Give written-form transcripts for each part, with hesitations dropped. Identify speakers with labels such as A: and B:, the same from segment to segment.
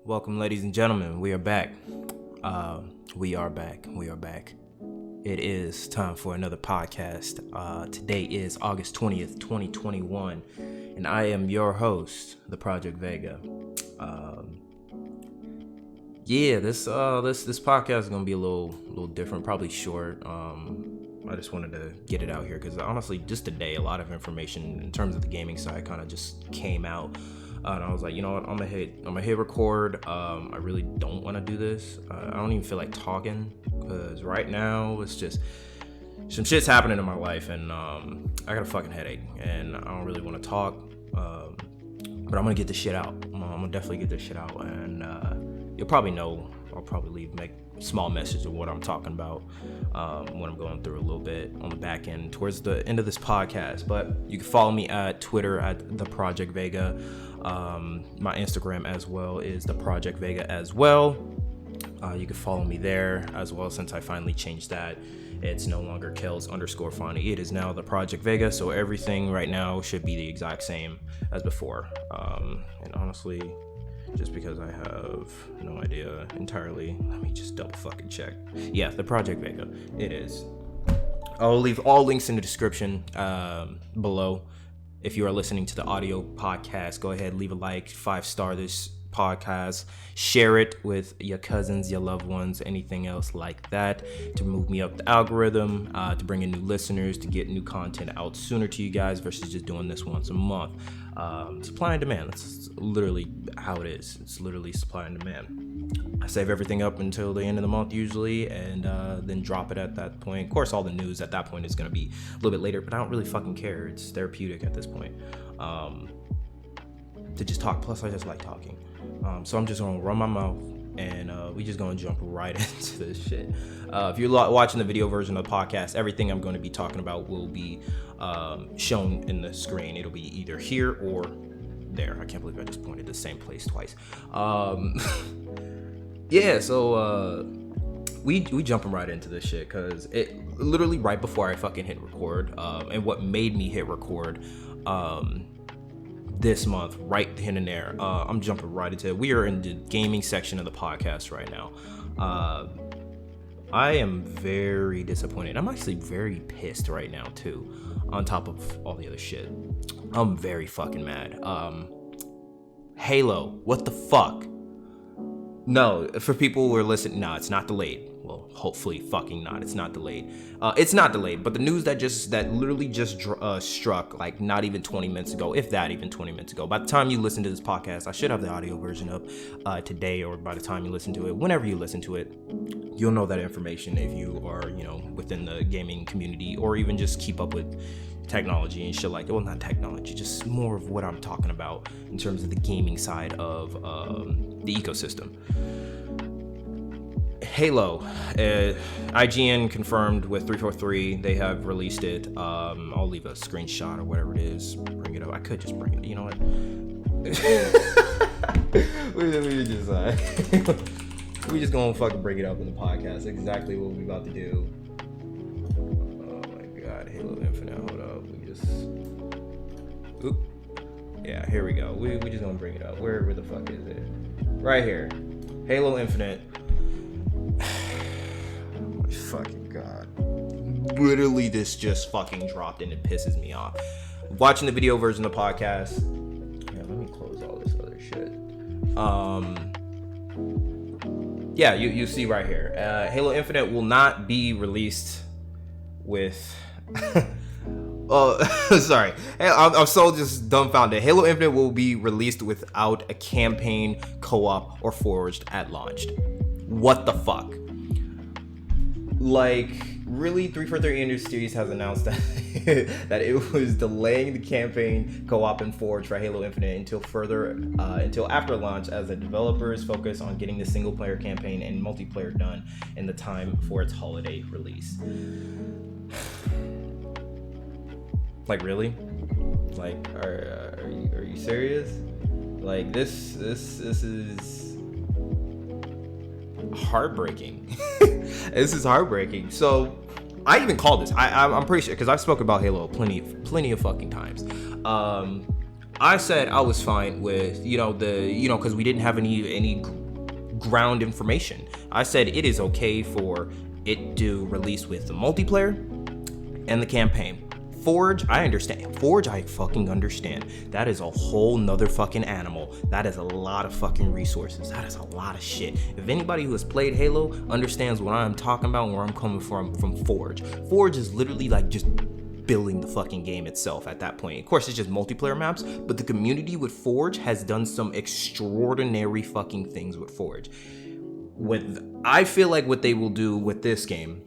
A: Welcome, ladies and gentlemen. We are back. We are back. It is time for another podcast. Today is August 20th, 2021, and I am your host, the Project Vega. This podcast is gonna be a little different, probably short. I just wanted to get it out here because honestly, just today, a lot of information in terms of the gaming side kind of just came out. And I was like, you know what, I'm gonna hit record. I really don't want to do this. I don't even feel like talking because right now it's just some shit's happening in my life, and I got a fucking headache, and I don't really want to talk. But I'm gonna get this shit out. I'm gonna definitely get this shit out, and you'll probably know. I'll probably make a small message of what I'm talking about, what I'm going through a little bit on the back end towards the end of this podcast. But you can follow me at Twitter at theprojectvega. My Instagram as well is theprojectvega as well. You can follow me there as well, since I finally changed that. It's no longer Kels_Fonny. It is now the Project Vega. So everything right now should be the exact same as before. And honestly, just because I have no idea entirely, let me just double fucking check. Yeah, the Project Vega. It is. I'll leave all links in the description below. If you are listening to the audio podcast, go ahead, leave a like, 5-star this podcast, share it with your cousins, your loved ones, anything else like that to move me up the algorithm, to bring in new listeners, to get new content out sooner to you guys versus just doing this once a month. Supply and demand. That's literally how it is. It's literally supply and demand. I save everything up until the end of the month usually, and then drop it at that point. Of course, all the news at that point is going to be a little bit later, but I don't really fucking care. It's therapeutic at this point to just talk. Plus, I just like talking. So I'm just going to run my mouth, and we just going to jump right into this shit. If you're watching the video version of the podcast, everything I'm going to be talking about will be shown in the screen. It'll be either here or there. I can't believe I just pointed the same place twice. So we jumping right into this shit because it literally right before I fucking hit record, and what made me hit record this month, right then and there. I'm jumping right into it. We are in the gaming section of the podcast right now. I am very disappointed. I'm actually very pissed right now too, on top of all the other shit. I'm very fucking mad. Halo, what the fuck? No, for people who are listening, no, it's not delayed. Well, hopefully fucking not. It's not delayed. It's not delayed, but the news that literally just struck like not even 20 minutes ago, if that even 20 minutes ago. By the time you listen to this podcast, I should have the audio version up today, or by the time you listen to it, whenever you listen to it, you'll know that information if you are, within the gaming community, or even just keep up with technology and shit like that. Well, not technology, just more of what I'm talking about in terms of the gaming side of the ecosystem. Halo, IGN confirmed with 343. They have released it. I'll leave a screenshot or whatever it is. Bring it up. I could just bring it. You know what? we just gonna fucking bring it up in the podcast. Exactly what we about to do. Oh my god, Halo Infinite. Hold up. Yeah, here we go. We just gonna bring it up. Where the fuck is it? Right here. Halo Infinite. Oh my fucking god. Literally, this just fucking dropped and it pisses me off. Watching the video version of the podcast. Yeah, let me close all this other shit. Yeah, you see right here. Halo Infinite will not be released with... sorry. I'm so just dumbfounded. Halo Infinite will be released without a campaign, co-op, or forged at launch. What the fuck? Like, really, 343 Industries has announced that that it was delaying the campaign, co-op, and forge for Halo Infinite until after launch, as the developers focus on getting the single-player campaign and multiplayer done in the time for its holiday release. Like, really? Like, are you serious? Like, this is heartbreaking. This is heartbreaking. So I even called this. I'm pretty sure, because I've spoken about Halo plenty of fucking times. I said I was fine with, because we didn't have any ground information. I said it is okay for it to release with the multiplayer and the campaign. Forge, I understand. Forge, I fucking understand. That is a whole nother fucking animal. That is a lot of fucking resources. That is a lot of shit. If anybody who has played Halo understands what I'm talking about and where I'm coming from Forge. Forge is literally like just building the fucking game itself at that point. Of course, it's just multiplayer maps, but the community with Forge has done some extraordinary fucking things with Forge. I feel like what they will do with this game,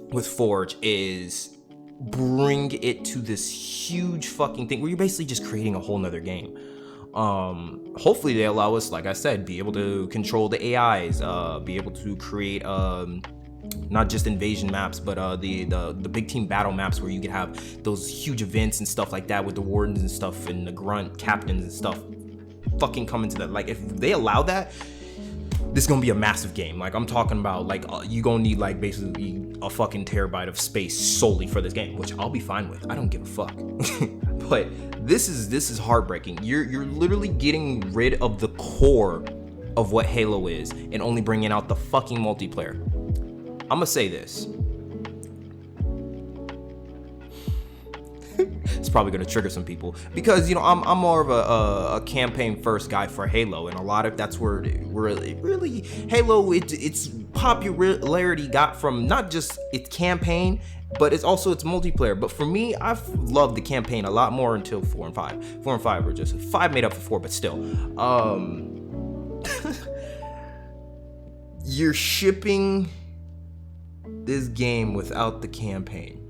A: with Forge, is bring it to this huge fucking thing where you're basically just creating a whole nother game. Hopefully they allow us, like I said, be able to control the AIs, be able to create not just invasion maps, but the big team battle maps where you could have those huge events and stuff like that with the wardens and stuff and the grunt captains and stuff fucking come into that. Like, if they allow that, this is gonna be a massive game. Like, I'm talking about, like, you gonna need, like, basically a fucking terabyte of space solely for this game, which I'll be fine with. I don't give a fuck. But this is heartbreaking. You're literally getting rid of the core of what Halo is and only bringing out the fucking multiplayer. I'm gonna say this. It's probably gonna trigger some people because I'm more of a campaign first guy for Halo, and a lot of that's where really Halo its popularity got from, not just its campaign, but it's also its multiplayer. But for me, I've loved the campaign a lot more until 4 and 5. 4 and 5 were just 5 made up for 4, but still. You're shipping this game without the campaign.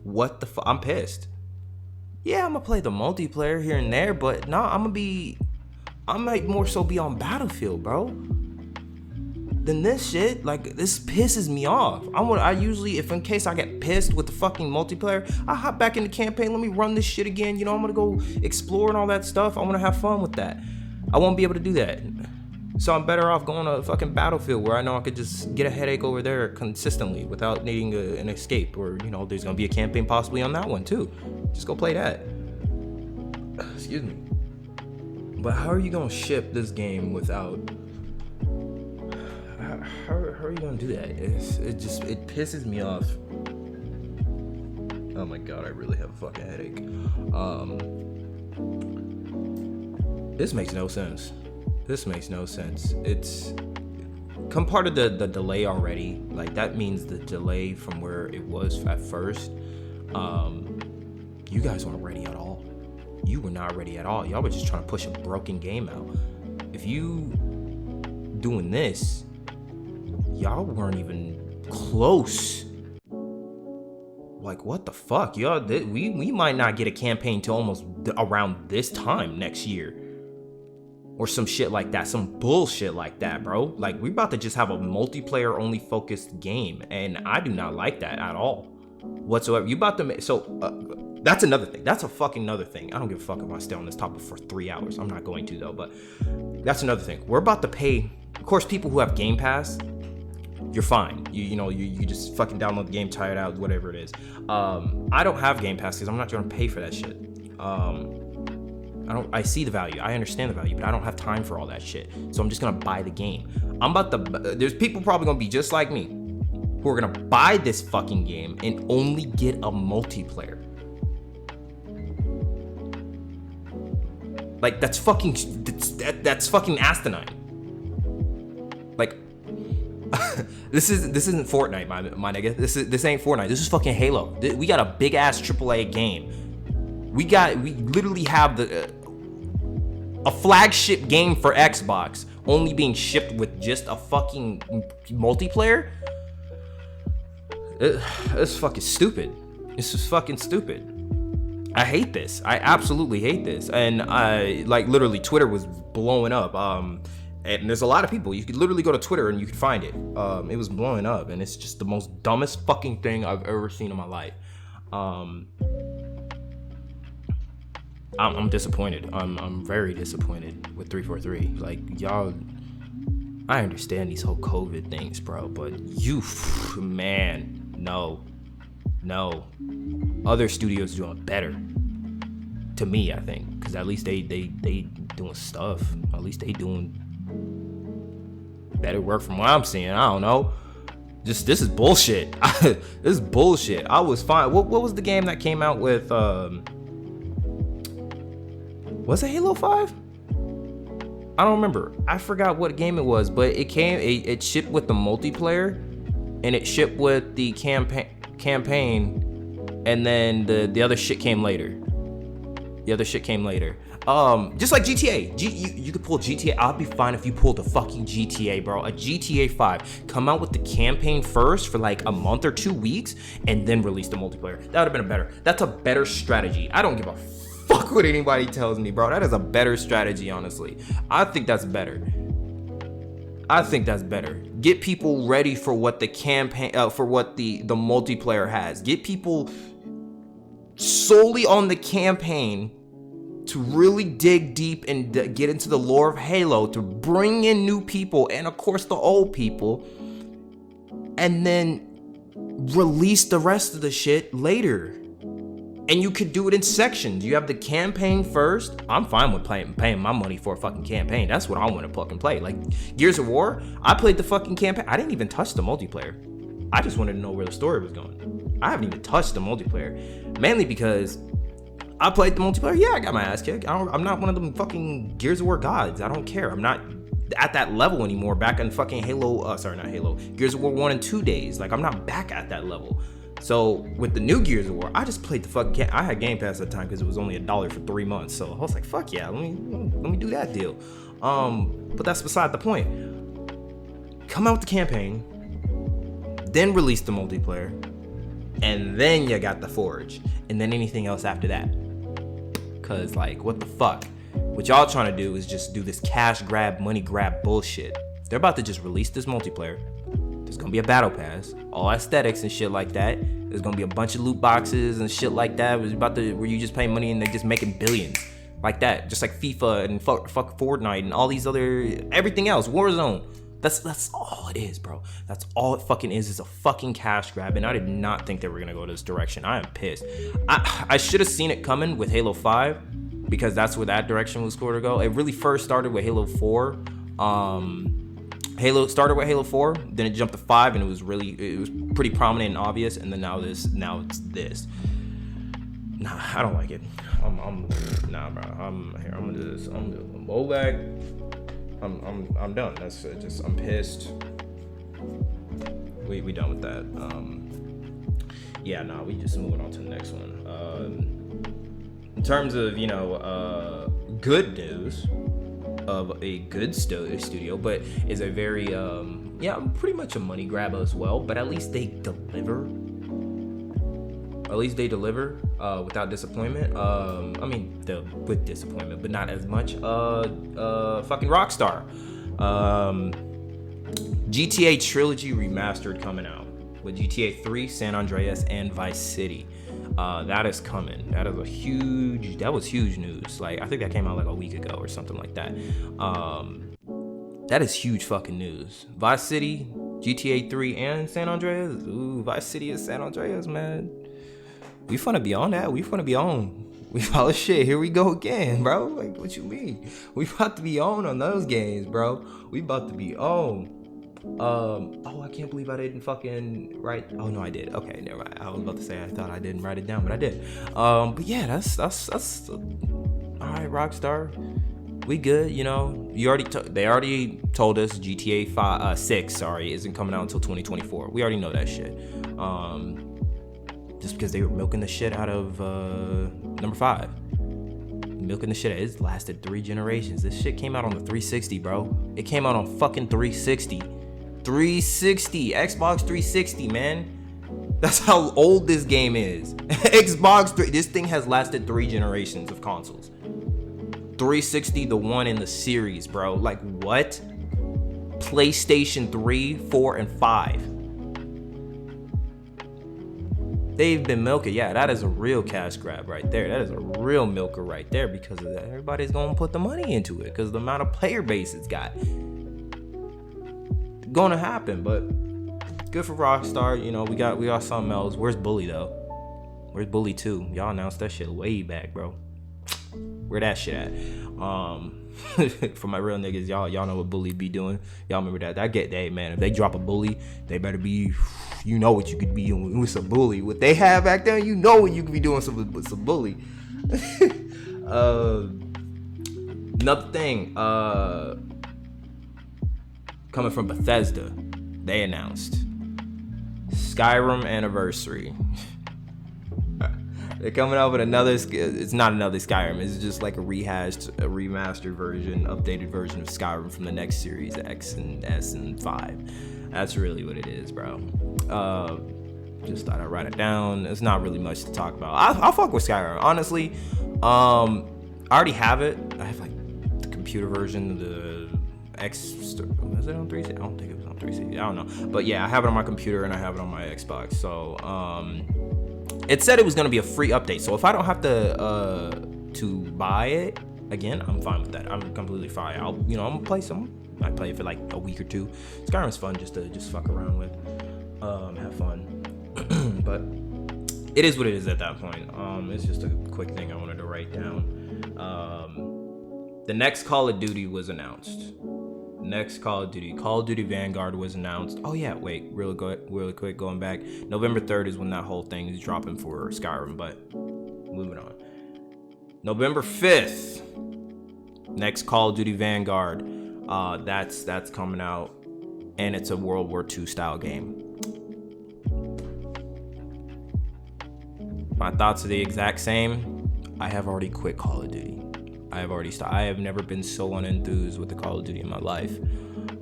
A: What the fuck? I'm pissed. Yeah, I'm gonna play the multiplayer here and there, but no, I might more so be on Battlefield, bro, than this shit. Like, this pisses me off. I usually, if in case I get pissed with the fucking multiplayer, I hop back in the campaign, let me run this shit again. I'm gonna go explore and all that stuff. I wanna have fun with that. I won't be able to do that. So I'm better off going to fucking Battlefield, where I know I could just get a headache over there consistently without needing an escape. Or, there's going to be a campaign possibly on that one too. Just go play that. Excuse me. But how are you going to ship this game without... How are you going to do that? It pisses me off. Oh my god, I really have a fucking headache. This makes no sense. This makes no sense. It's come part of the delay already. Like, that means the delay from where it was at first. You guys weren't ready at all. You were not ready at all. Y'all were just trying to push a broken game out. If you doing this, y'all weren't even close. Like, what the fuck? Y'all, we might not get a campaign till almost around this time next year. Or some shit like that, some bullshit like that, bro. Like, we about to just have a multiplayer only focused game, and I do not like that at all whatsoever. You about to make, that's another thing. That's a fucking another thing. I don't give a fuck if I stay on this topic for 3 hours. I'm not going to though, but that's another thing. We're about to pay, of course, people who have Game Pass, you're fine. You just fucking download the game, try it out, whatever it is. I don't have Game Pass because I'm not gonna pay for that shit. I see the value. I understand the value, but I don't have time for all that shit. So I'm just gonna buy the game. There's people probably gonna be just like me who are gonna buy this fucking game and only get a multiplayer. Like, that's fucking asinine. Like, this isn't Fortnite, my nigga. This ain't Fortnite. This is fucking Halo. We got a big ass AAA game. We literally have a flagship game for Xbox only being shipped with just a fucking multiplayer. It's fucking stupid. This is fucking stupid. I hate this. I absolutely hate this. And literally Twitter was blowing up. And there's a lot of people. You could literally go to Twitter and you could find it. It was blowing up, and it's just the most dumbest fucking thing I've ever seen in my life. I'm disappointed. I'm very disappointed with 343. Like, y'all, I understand these whole COVID things, bro, but no. Other studios doing better. To me, I think, because at least they doing stuff. At least they doing better work from what I'm seeing. I don't know. Just this is bullshit. This is bullshit. I was fine. What was the game that came out with? Was it Halo 5? I don't remember. I forgot what game it was, but it shipped with the multiplayer, and it shipped with the campaign, and then the other shit came later. Just like GTA. You could pull GTA. I'd be fine if you pulled a fucking GTA, bro. A GTA 5. Come out with the campaign first for like a month or 2 weeks, and then release the multiplayer. That would have been that's a better strategy. I don't give a fuck what anybody tells me, bro. That is a better strategy, honestly. I think that's better. Get people ready for what the campaign, for what the multiplayer has. Get people solely on the campaign to really dig deep and get into the lore of Halo, to bring in new people and of course the old people, and then release the rest of the shit later. And you could do it in sections. You have the campaign first. I'm fine with paying my money for a fucking campaign. That's what I want to fucking play. Like Gears of War, I played the fucking campaign. I didn't even touch the multiplayer. I just wanted to know where the story was going. I haven't even touched the multiplayer, mainly because I played the multiplayer. Yeah, I got my ass kicked. I'm not one of them fucking Gears of War gods. I don't care. I'm not at that level anymore. Back in fucking Gears of War 1 and 2 days. Like, I'm not back at that level. So with the new Gears of War, I just played the fucking I had Game Pass at the time because it was only $1 for 3 months. So I was like, fuck yeah, let me do that deal. But that's beside the point. Come out with the campaign, then release the multiplayer, and then you got the Forge, and then anything else after that. Cause like, what the fuck? What y'all trying to do is just do this cash grab, money grab bullshit. They're about to just release this multiplayer. There's gonna be a battle pass, all aesthetics and shit like that. There's gonna be a bunch of loot boxes and shit like that. Where you just pay money and they're just making billions like that, just like FIFA and fuck Fortnite and all these other everything else. Warzone. That's all it is, bro. That's all it fucking is a fucking cash grab. And I did not think they were gonna go this direction. I am pissed. I should have seen it coming with Halo 5 because that's where that direction was going to go. It really first started with Halo 4. Halo started with Halo 4, then it jumped to 5, and it was pretty prominent and obvious. And then now it's this. Nah, I don't like it. Nah, bro. I'm roll back. I'm done. That's just I'm pissed. We done with that. Yeah, nah, we just moving on to the next one. In terms of good news of a good studio, but is a very pretty much a money grab as well. But at least they deliver. Without disappointment. With disappointment, but not as much. Fucking Rockstar. GTA Trilogy Remastered coming out with GTA 3, San Andreas, and Vice City. That is coming. That was huge news. Like, I think that came out like a week ago or something like that. That is huge fucking news. Vice City, GTA 3, and San Andreas. Ooh, Vice City and San Andreas, man. We finna be on that. We finna be on. Oh shit, here we go again, bro. Like, what you mean? We about to be on those games, bro. We about to be on. I can't believe I didn't fucking write. Oh no, I did. Okay, never mind. I was about to say I thought I didn't write it down, but I did. But yeah, that's all right, Rockstar. We good, they already told us GTA 6 isn't coming out until 2024. We already know that shit. Just because they were milking the shit out of number 5. Milking the shit out. It's lasted 3 generations. This shit came out on the 360, bro. It came out on fucking 360. 360. Xbox 360, man. That's how old this game is. Xbox 3. This thing has lasted 3 generations of consoles. 360, the one in the series, bro. Like, what? PlayStation 3, 4, and 5. They've been milking. Yeah, that is a real cash grab right there. That is a real milker right there because of that. Everybody's gonna put the money into it because of the amount of player base it's got. Gonna happen, but good for Rockstar. We got something else. Where's Bully though? Where's Bully 2? Y'all announced that shit way back, bro. Where that shit at? For my real niggas, y'all know what bully be doing. Y'all remember that? I get that, man. If they drop a bully, they better be. You know what you could be doing with some bully. What they have back there, you know what you could be doing with some bully. Another thing, coming from Bethesda, they announced Skyrim anniversary. They're coming out with another. It's not another Skyrim. It's just like a remastered version, updated version of Skyrim from the next series, X and S and 5. That's really what it is, bro. Just thought I'd write it down. It's not really much to talk about. I'll fuck with Skyrim, honestly. I already have it. I have like the computer version, the X. Was it on 360? I don't think it was on 360. I don't know, but yeah, I have it on my computer and I have it on my Xbox. So it said it was gonna be a free update. So if I don't have to buy it again, I'm fine with that. I'm completely fine. I'm gonna play some. I play it for like a week or two. Skyrim's fun just to fuck around with, have fun. But it is what it is at that point. It's just a quick thing I wanted to write down. The next Call of Duty was announced. Call of Duty Vanguard was announced. Oh yeah, wait, really quick, going back. November 3rd is when that whole thing is dropping for Skyrim, but moving on. November 5th, next Call of Duty Vanguard. That's coming out, and it's a World War II style game. My thoughts are the exact same. I have already quit Call of Duty. I have already stopped. I have never been so unenthused with the Call of Duty in my life.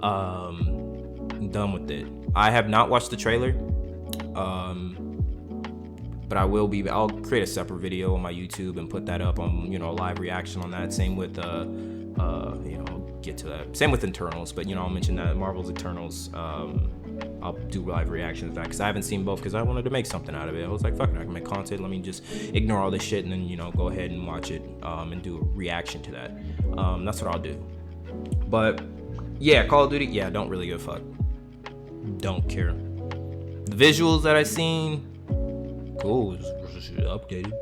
A: I'm done with it. I have not watched the trailer, but I will be. I'll create a separate video on my YouTube and put that up on, a live reaction on that. Same with, get to that. Same with Eternals, but I'll mention that Marvel's Eternals. I'll do live reactions to that because I haven't seen both because I wanted to make something out of it. I was like, fuck it, I can make content. Let me just ignore all this shit and then, go ahead and watch it and do a reaction to that. That's what I'll do. But yeah, Call of Duty, yeah, don't really give a fuck. Don't care. The visuals that I seen, cool, it's updated.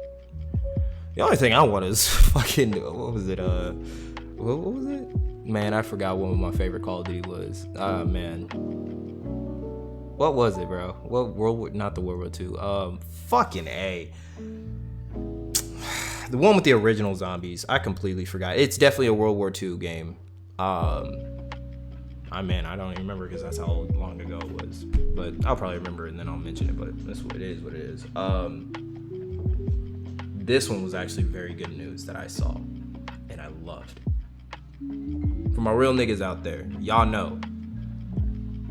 A: The only thing I want is fucking, what was it? What was it? Man, I forgot what my favorite Call of Duty was. Man. What was it, bro? Not the World War II. Fucking A. The one with the original zombies. I completely forgot. It's definitely a World War II game. I don't even remember because that's how long ago it was. But I'll probably remember it and then I'll mention it. But that's what it is. This one was actually very good news that I saw. And I loved. For my real niggas out there, y'all know.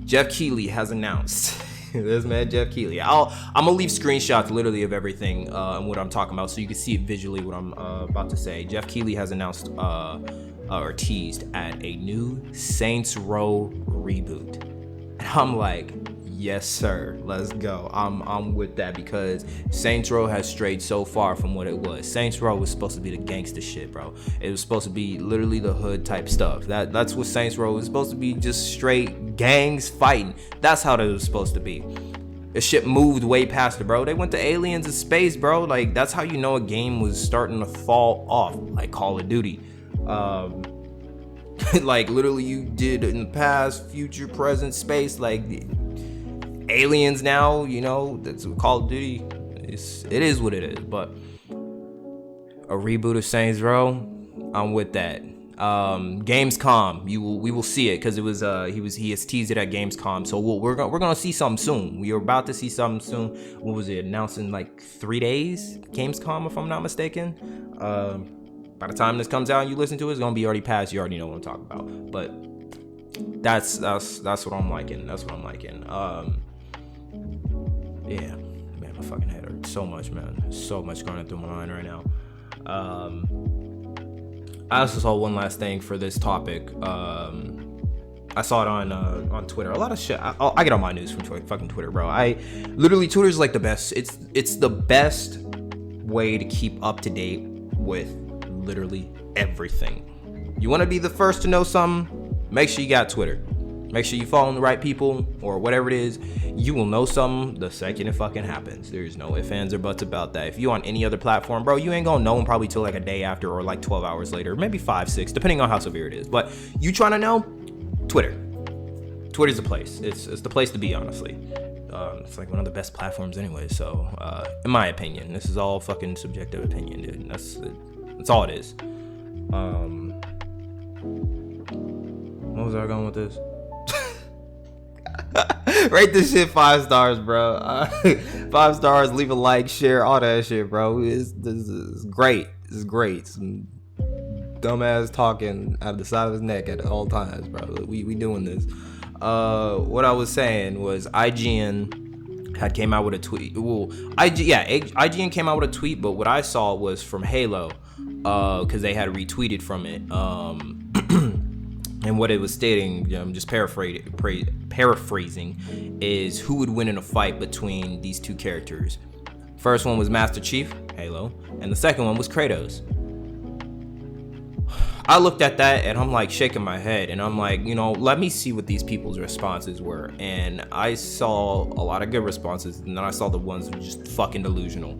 A: Jeff Keighley has announced. This man, Jeff Keighley. I'm gonna leave screenshots literally of everything and what I'm talking about so you can see it visually what I'm about to say. Jeff Keighley has announced or teased at a new Saints Row reboot. And I'm like, yes sir, let's go. I'm with that because Saints Row has strayed so far from what it was. Saints Row was supposed to be the gangster shit, bro. It was supposed to be literally the hood type stuff. That's what Saints Row was supposed to be, just straight gangs fighting. That's how it was supposed to be. The shit moved way past it, bro. They went to aliens in space, bro. Like, that's how you know a game was starting to fall off, like Call of Duty. Like, literally you did in the past, future, present, space, like aliens now, that's Call of Duty. It is what it is, but a reboot of Saints Row, I'm with that. Gamescom, we will see it because it was he has teased it at Gamescom, so we're gonna see something soon. We are about to see something soon. What was it, announced in like 3 days? Gamescom, if I'm not mistaken. By the time this comes out and you listen to it, it's gonna be already past. You already know what I'm talking about. But that's what I'm liking. That's what I'm liking. Yeah, man, my fucking head hurts so much, man. There's so much going through my mind right now. I also saw one last thing for this topic. I saw it on Twitter. A lot of shit. I get all my news from fucking Twitter, bro. Twitter's like the best. It's the best way to keep up to date with literally everything. You want to be the first to know something? Make sure you got Twitter. Make sure you following the right people or whatever it is. You will know something the second it fucking happens. There's no ifs, ands, or buts about that. If you on any other platform, bro, you ain't gonna know them probably till like a day after or like 12 hours later, maybe 5, 6, depending on how severe it is. But you trying to know? Twitter. Twitter's the place. It's the place to be, honestly. It's like one of the best platforms anyway. So, in my opinion, this is all fucking subjective opinion, dude. That's all it is. What was I going with this? Rate this shit 5 stars, bro. 5 stars, leave a like, share, all that shit, bro. This is great. This is great. Some dumbass talking out of the side of his neck at all times, bro. We doing this. What I was saying was IGN had came out with a tweet. Well, IGN came out with a tweet, but what I saw was from Halo, because they had retweeted from it. And what it was stating, I'm just paraphrasing, is who would win in a fight between these two characters. First one was Master Chief, Halo, and the second one was Kratos. I looked at that and I'm like shaking my head and I'm like, let me see what these people's responses were. And I saw a lot of good responses, and then I saw the ones that were just fucking delusional.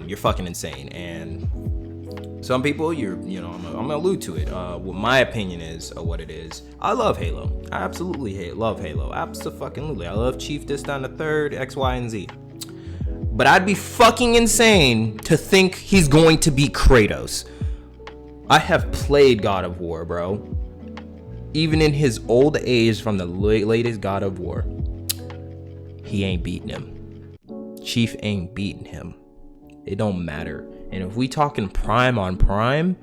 A: You're fucking insane. And some people, I'm gonna allude to it. What my opinion is, or what it is, I love Halo. I absolutely love Halo. Absolutely. I love Chief, this, down, the third, X, Y, and Z. But I'd be fucking insane to think he's going to beat Kratos. I have played God of War, bro. Even in his old age from the latest God of War, he ain't beating him. Chief ain't beating him. It don't matter. And if we talking prime on prime,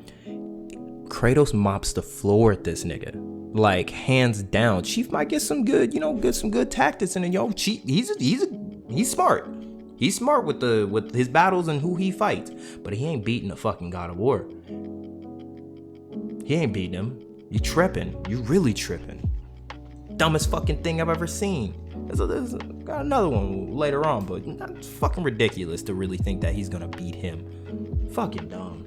A: Kratos mops the floor at this nigga. Like, hands down. Chief might get some good, some good tactics in it. Chief, he's smart. He's smart with his battles and who he fights. But he ain't beating the fucking God of War. He ain't beating him. You tripping. You really tripping. Dumbest fucking thing I've ever seen. There's got another one later on, but it's fucking ridiculous to really think that he's gonna beat him. Fucking dumb.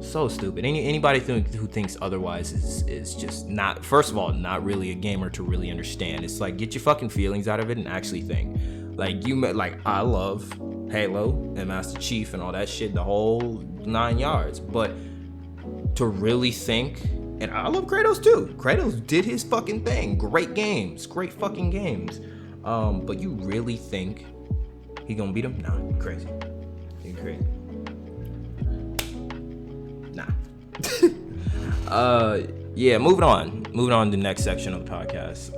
A: So stupid. Anybody who thinks otherwise is just not, first of all, not really a gamer to really understand. It's like, get your fucking feelings out of it and actually think. I love Halo and Master Chief and all that shit, the whole 9 yards. But to really think, and I love Kratos too. Kratos did his fucking thing. Great games. Great fucking games. But you really think he gonna beat him? Nah, you're crazy. You're crazy. Nah. Yeah, moving on to the next section of the podcast.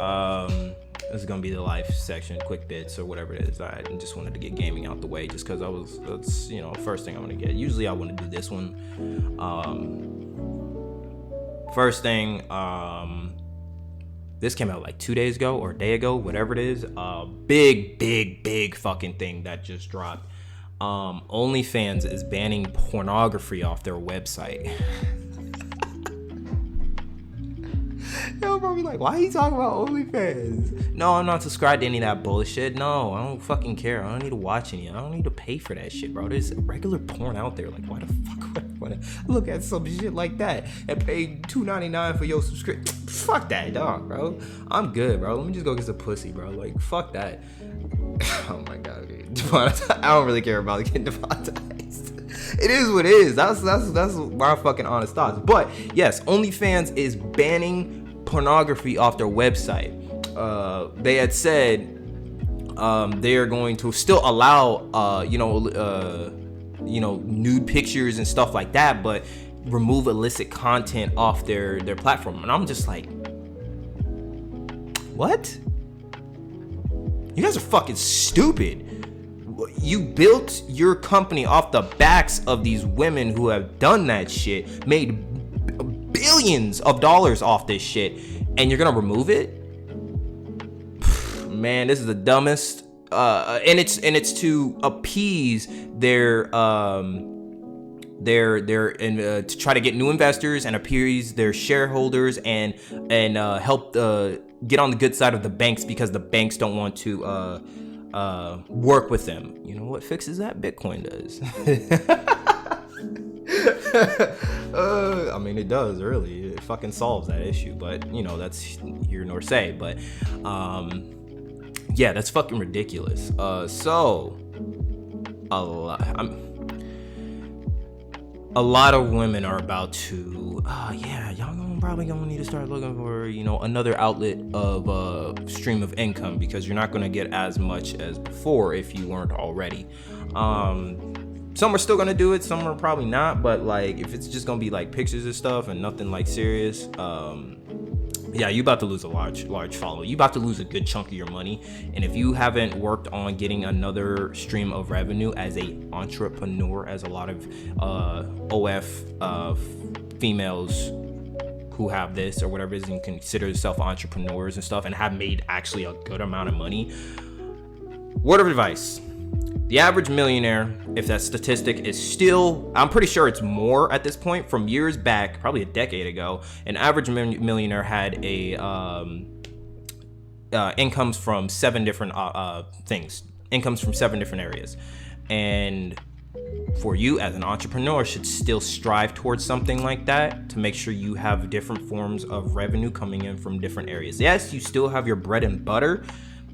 A: This is gonna be the life section, quick bits or whatever it is. I just wanted to get gaming out the way just because that's first thing I want to get. Usually I want to do this one. First thing, this came out like 2 days ago or a day ago, whatever it is. Big fucking thing that just dropped. Onlyfans is banning pornography off their website. Yo, bro, be like, why are you talking about OnlyFans? No, I'm not subscribed to any of that bullshit. No, I don't fucking care. I don't need to watch any. I don't need to pay for that shit, bro. There's regular porn out there. Like, why the fuck would I want to look at some shit like that and pay $2.99 for your subscription? Fuck that, dog, bro. I'm good, bro. Let me just go get some pussy, bro. Like, fuck that. Oh my god, dude. I don't really care about getting demonetized. It is what it is. That's my fucking honest thoughts. But yes, OnlyFans is banning pornography off their website. They had said they are going to still allow nude pictures and stuff like that, but remove illicit content off their platform. And I'm just like, what? You guys are fucking stupid. You built your company off the backs of these women who have done that shit, made billions of dollars off this shit, and you're gonna remove it? Man, this is the dumbest. And it's to appease their to try to get new investors and appease their shareholders and help get on the good side of the banks, because the banks don't want to work with them. You know what fixes that? Bitcoin does. I mean, it does, really. It fucking solves that issue, but, that's here nor say. But, yeah, that's fucking ridiculous. So, a lot of women are about to, y'all probably gonna need to start looking for, another outlet of stream of income, because you're not gonna get as much as before if you weren't already. Some are still gonna do it, some are probably not, but like if it's just gonna be like pictures and stuff and nothing like serious, you about to lose a large following. You about to lose a good chunk of your money. And if you haven't worked on getting another stream of revenue as a entrepreneur, as a lot of OF females who have this or whatever it is and consider themselves entrepreneurs and stuff and have made actually a good amount of money, word of advice: the average millionaire, if that statistic is still, I'm pretty sure it's more at this point, from years back, probably a decade ago, an average millionaire had incomes from 7 different incomes from 7 different areas. And for you as an entrepreneur, should still strive towards something like that to make sure you have different forms of revenue coming in from different areas. Yes, you still have your bread and butter,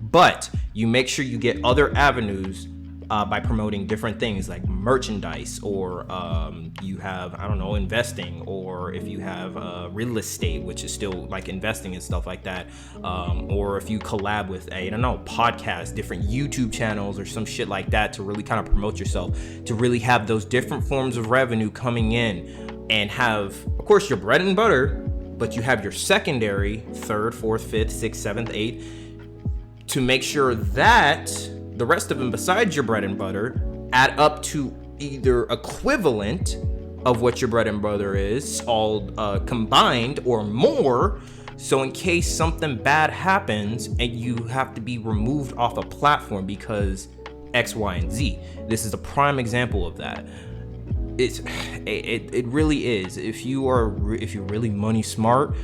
A: but you make sure you get other avenues by promoting different things like merchandise, or you have, investing, or if you have real estate, which is still like investing and stuff like that, or if you collab with podcasts, different YouTube channels or some shit like that to really kind of promote yourself, to really have those different forms of revenue coming in, and have, of course, your bread and butter, but you have your secondary, 3rd, 4th, 5th, 6th, 7th, 8th, to make sure that the rest of them besides your bread and butter add up to either equivalent of what your bread and butter is, all combined, or more. So in case something bad happens and you have to be removed off a platform because X, Y, and Z. This is a prime example of that. It really is. If you're really money smart,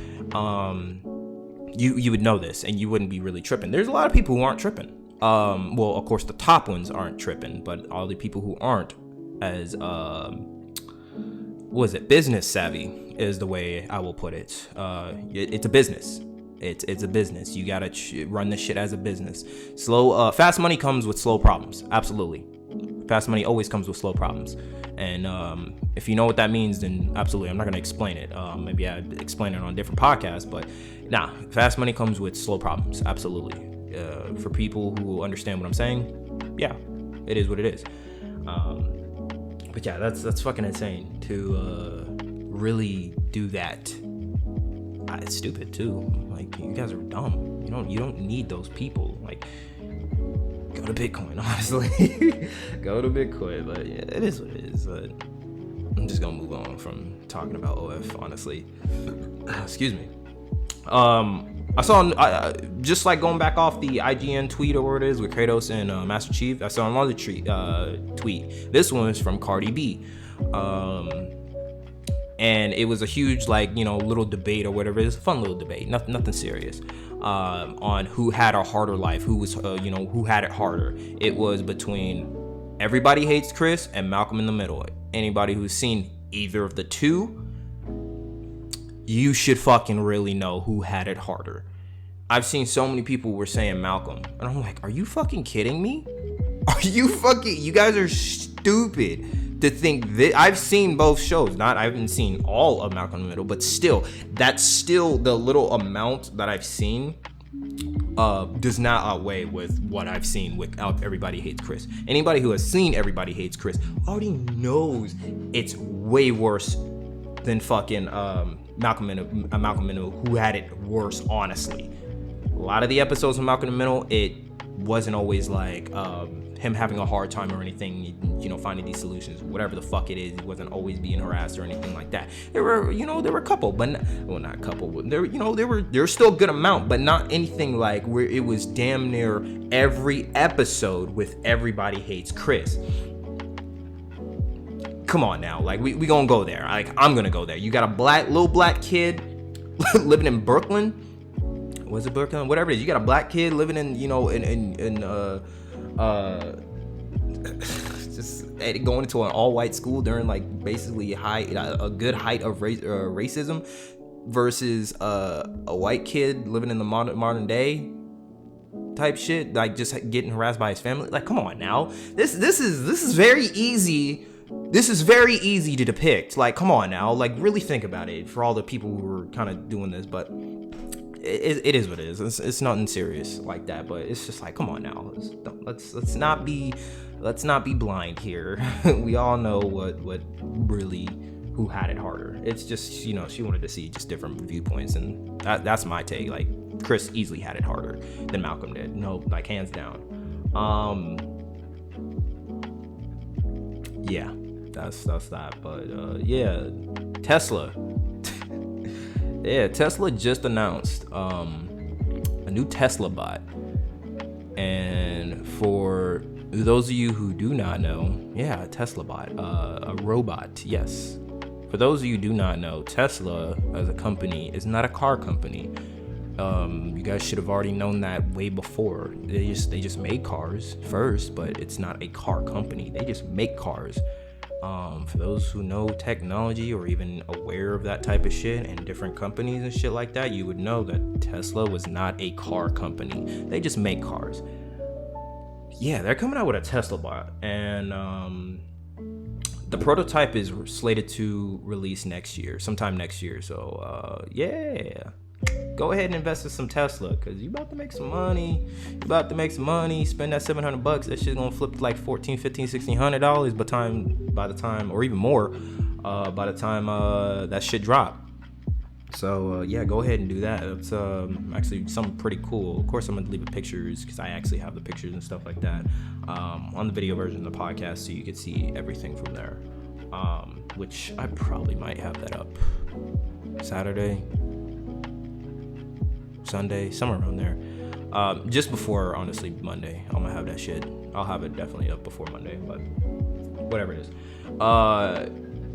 A: you would know this and you wouldn't be really tripping. There's a lot of people who aren't tripping. Well, of course, the top ones aren't tripping, but all the people who aren't as, business savvy is the way I will put it. It's a business. It's a business. You gotta run this shit as a business. Fast money comes with slow problems. Absolutely. Fast money always comes with slow problems. And if you know what that means, then absolutely. I'm not gonna explain it. Maybe I'd explain it on a different podcast, but fast money comes with slow problems. Absolutely. For people who understand what I'm saying, yeah, it is what it is. But yeah, that's fucking insane to really do that. It's stupid too. Like, you guys are dumb. You don't need those people. Like, go to Bitcoin, honestly. Go to Bitcoin. But yeah, it is what it is. But I'm just gonna move on from talking about OF, honestly. Excuse me. I saw, just like going back off the IGN tweet or whatever it is with Kratos and Master Chief, I saw another tweet. This one is from Cardi B. And it was a huge, little debate or whatever. It was a fun little debate, nothing serious, on who had a harder life, who was, who had it harder. It was between Everybody Hates Chris and Malcolm in the Middle. Anybody who's seen either of the two, you should fucking really know who had it harder. I've seen so many people were saying Malcolm, and I'm like, are you fucking kidding me? You guys are stupid to think that. I've seen both shows. I haven't seen all of Malcolm in the Middle, but still, that's still the little amount that I've seen does not outweigh with what I've seen with Everybody Hates Chris. Anybody who has seen Everybody Hates Chris already knows it's way worse than fucking Malcolm in the Middle, who had it worse, honestly. A lot of the episodes of Malcolm in the Middle, it wasn't always like him having a hard time or anything, finding these solutions, whatever the fuck it is. He wasn't always being harassed or anything like that. There were a couple, but not a couple, but there were still a good amount, but not anything like where it was damn near every episode with Everybody Hates Chris. Come on now, like we gonna go there. Like, I'm gonna go there. You got a little black kid living in Brooklyn. Was it Brooklyn? Whatever it is. You got a black kid living in going into an all-white school during like basically a good height of racism versus a white kid living in the modern day type shit, like just getting harassed by his family. Like, come on now, this is very easy. This is very easy to depict. Like, come on now, like really think about it for all the people who are kind of doing this. But it is what it is. It's nothing serious like that. But it's just like, come on now, let's not be blind here. We all know what really who had it harder. It's just, you know, she wanted to see just different viewpoints, and that's my take. Like, Chris easily had it harder than Malcolm did. No, like hands down. Yeah, that's that. But yeah, Tesla. Yeah, Tesla just announced a new Tesla bot. And for those of you who do not know, yeah, a Tesla bot, a robot, yes. For those of you who do not know, Tesla as a company is not a car company. You guys should have already known that way before. They just make cars first, but it's not a car company. They just make cars. For those who know technology or even aware of that type of shit and different companies and shit like that, you would know that Tesla was not a car company. They just make cars. Yeah, they're coming out with a Tesla bot, and the prototype is slated to release sometime next year. So yeah, go ahead and invest in some Tesla, because you about to make some money. Spend that $700. That shit's gonna flip to like $1,400, $1,500, $1,600 by the time, or even more, by the time that shit drop. So yeah, go ahead and do that. It's actually something pretty cool. Of course, I'm gonna leave the pictures, because I actually have the pictures and stuff like that on the video version of the podcast, so you can see everything from there. Which I probably might have that up Saturday, Sunday, somewhere around there. Just before, honestly, Monday. I'm gonna have that shit. I'll have it definitely up before Monday, but whatever it is.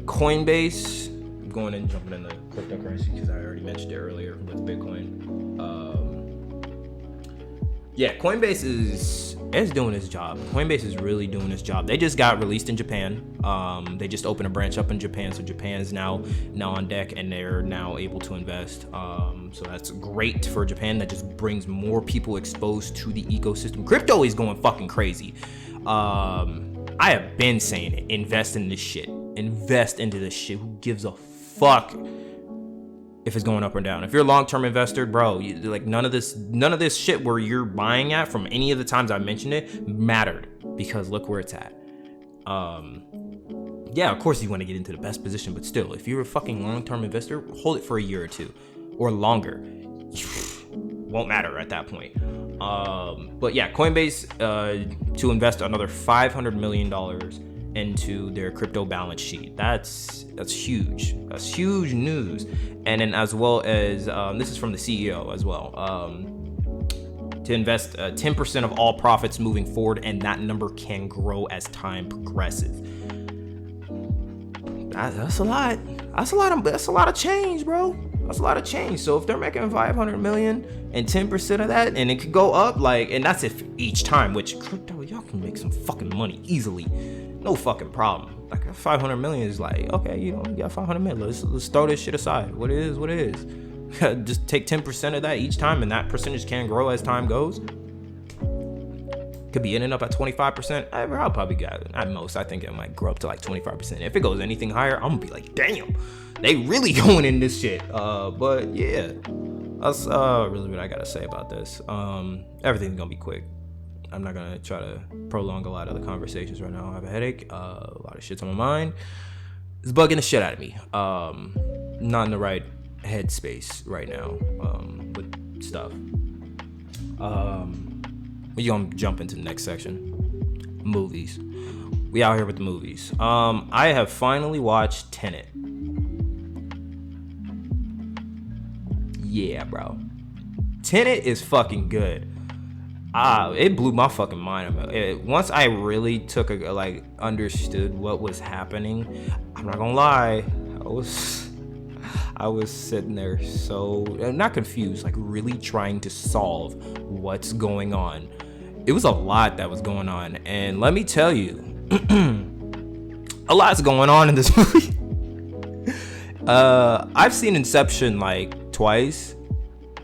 A: Coinbase, going and jumping into cryptocurrency, because I already mentioned it earlier with Bitcoin. Yeah, Coinbase is doing its job. Coinbase is really doing its job. They just got released in Japan. They just opened a branch up in Japan, so Japan is now on deck, and they're now able to invest. So that's great for Japan. That just brings more people exposed to the ecosystem. Crypto is going fucking crazy. I have been saying it. Invest in this shit. Invest into this shit. Who gives a fuck if it's going up or down? If you're a long-term investor, bro, like none of this shit where you're buying at from any of the times I mentioned it mattered, because look where it's at. Yeah, of course you want to get into the best position, but still, if you're a fucking long-term investor, hold it for a year or two or longer. Won't matter at that point. But yeah, Coinbase to invest another $500 million into their crypto balance sheet. That's huge. That's huge news. And then as well as this is from the CEO as well, to invest 10% of all profits moving forward, and that number can grow as time progresses. That's a lot. That's a lot of change, bro. That's a lot of change. So if they're making 500 million and 10% of that, and it could go up, like, and that's if each time, which crypto, y'all can make some fucking money easily. No fucking problem. Like 500 million is like, okay, you know, you got 500 million. Let's throw this shit aside. What it is. Just take 10% of that each time, and that percentage can grow as time goes. Could be ending up at 25%. I'll probably get, at most, I think it might grow up to like 25%. If it goes anything higher, I'm gonna be like, damn, they really going in this shit. But yeah, that's really what I gotta say about this. Everything's gonna be quick. I'm not gonna try to prolong a lot of the conversations right now. I have a headache. A lot of shit's on my mind. It's bugging the shit out of me. Not in the right headspace right now with stuff. We're gonna jump into the next section. Movies. We out here with the movies. I have finally watched Tenet. Yeah, bro. Tenet is fucking good. It blew my fucking mind. Once I really understood what was happening, I'm not gonna lie, I was sitting there so, not confused, like really trying to solve what's going on. It was a lot that was going on, and let me tell you, a lot's going on in this movie. I've seen Inception like twice,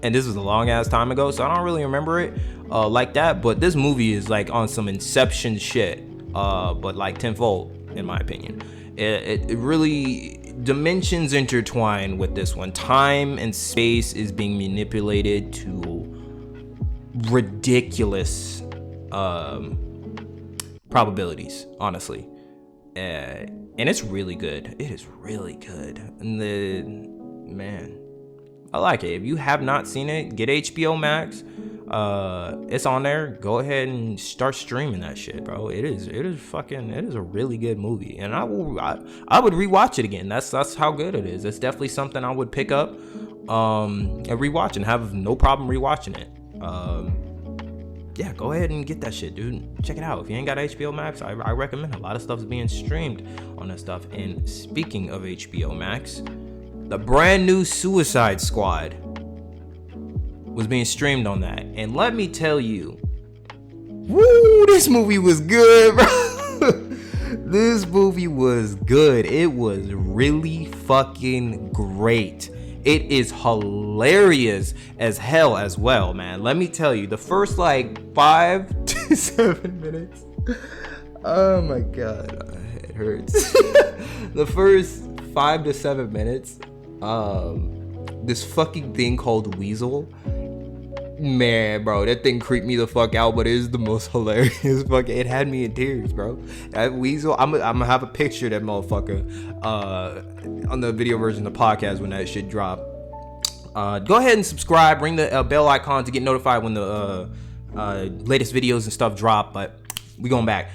A: and this was a long ass time ago, so I don't really remember it like that. But this movie is like on some Inception shit, but like tenfold in my opinion. It really, dimensions intertwine with this one. Time and space is being manipulated to ridiculous probabilities, honestly. And it's really good. It is really good. And man, I like it. If you have not seen it, get HBO Max. It's on there. Go ahead and start streaming that shit, bro. It is a really good movie, and I would rewatch it again. That's how good it is. It's definitely something I would pick up and rewatch, and have no problem rewatching it. Yeah, go ahead and get that shit, dude. Check it out. If you ain't got HBO Max, I recommend. A lot of stuff's being streamed on that stuff. And speaking of HBO Max, the brand new Suicide Squad was being streamed on that. And let me tell you, woo, this movie was good, bro. This movie was good. It was really fucking great. It is hilarious as hell as well, man. Let me tell you, the first like 5 to 7 minutes. Oh my god, my head hurts. The first 5 to 7 minutes, this fucking thing called Weasel. Man, bro, that thing creeped me the fuck out, but it is the most hilarious fucking. It had me in tears, bro. That Weasel, I'm gonna have a picture of that motherfucker on the video version of the podcast when that shit drop. Go ahead and subscribe, ring the bell icon to get notified when the latest videos and stuff drop. But we going back.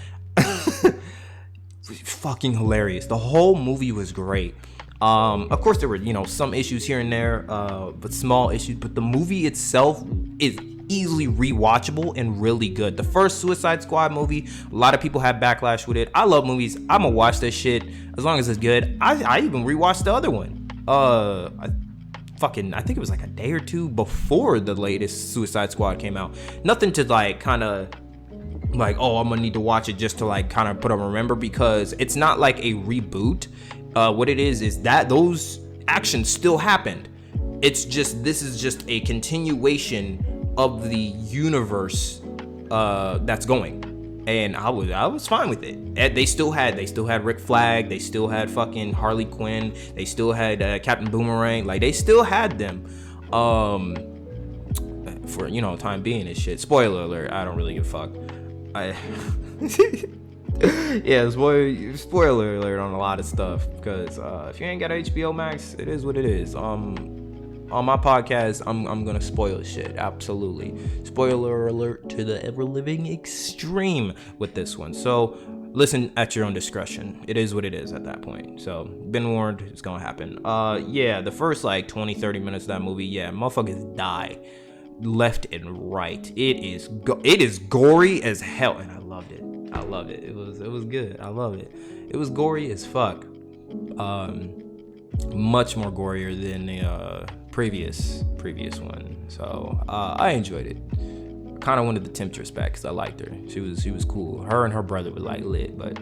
A: Fucking hilarious. The whole movie was great. Of course there were, some issues here and there, but small issues, but the movie itself is easily rewatchable and really good. The first Suicide Squad movie, a lot of people had backlash with it. I love movies. I'm gonna watch this shit as long as it's good. I even rewatched the other one. I think it was like a day or two before the latest Suicide Squad came out. Nothing to like kind of like, oh, I'm gonna need to watch it just to like kind of put on remember, because it's not like a reboot. What it is that those actions still happened. It's just, this is just a continuation of the universe that's going, and I was fine with it. And they still had Rick Flag, they still had fucking Harley Quinn, they still had Captain Boomerang, like they still had them for time being and shit. Spoiler alert, I don't really give a fuck. Yeah, spoiler alert on a lot of stuff, because if you ain't got HBO Max, it is what it is. On my podcast, I'm gonna spoil shit, absolutely. Spoiler alert to the ever-living extreme with this one. So listen at your own discretion. It is what it is at that point. So been warned, it's gonna happen. Yeah, the first like 20-30 minutes of that movie, yeah, motherfuckers die left and right. It is gory as hell, and I loved it. It was good. I love it. It was gory as fuck. Much more gorier than the previous one. So I enjoyed it. Kind of wanted the Temptress back because I liked her. She was cool. Her and her brother were like lit, but